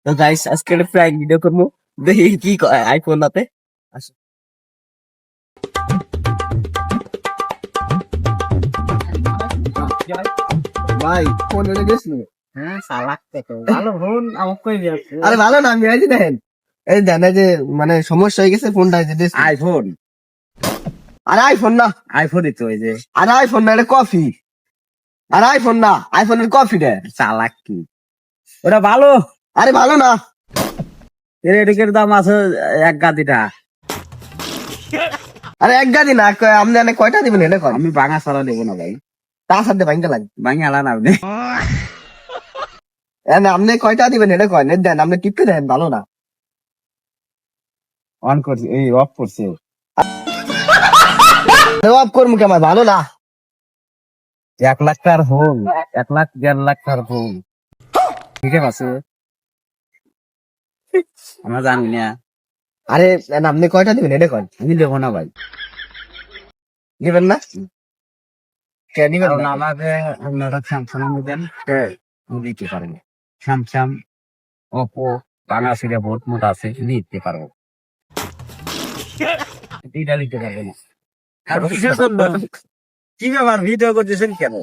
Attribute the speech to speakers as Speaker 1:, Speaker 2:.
Speaker 1: তো গাইস আজকে একটা প্র্যাঙ্ক ভিডিও করবো, দেখি কি আইফোন হাতে আসো। ভাই ফোন এনে গেছিল।
Speaker 2: হ্যাঁ চালাক তো ভালো ফোন আমাকে কই দিয়েছে
Speaker 1: আরে ভালো না, আমি আইছি দেখেন, এই দেন এই যে মানে সমস্যা হয়ে গেছে ফোনটা এই যে দিয়েছি।
Speaker 2: আইফোন
Speaker 1: আরে আইফোন না,
Speaker 2: আইফোনই তো এই যে
Speaker 1: আরে আইফোন না, এটা কফি। আরে আইফোন না, আইফোনের কফি রে।
Speaker 2: চালাক কি ওটা ভালো
Speaker 1: আরে ভালো না,
Speaker 2: এর এদিকের দাম আছে এক গাদিটা
Speaker 1: আরে এক গাদি না, আপনি এনে কয়টা দিবেন এটা কর।
Speaker 2: আমি ভাঙা ছাড়া দেবো না ভাই
Speaker 1: তার সাথে ভাঙ্গা লাগে
Speaker 2: ভাঙা আলান আপনি
Speaker 1: এনে আপনি কয়টা দিবেন এটা কয় নেট দেন, আপনি টিপতে দেন ভালো না।
Speaker 2: অন করছি এই অফ করছে
Speaker 1: জবাব করবো কেমন ভালো না।
Speaker 2: 1 লাখ টাকার ফোন 1 লাখ 1.5 লাখ টাকার ফোন ঠিক আছে আমরা জানি না
Speaker 1: আরে এনে আপনি কয়টা দিবেন এটা কয়।
Speaker 2: আমি দেবো না ভাই
Speaker 1: দিবেন না কে দিবেন
Speaker 2: কারণ
Speaker 1: না?
Speaker 2: আমাকে আপনারা স্যামসাং দেন আমি দিতে পারেন স্যামসাং ওপো ভাঙা সিরে বহুত মোটা আছে দিতে পারবো এটা দিতে পারবো না আর কিসের জন্য? কি ব্যাপার ভিডিও করতেছেন কেন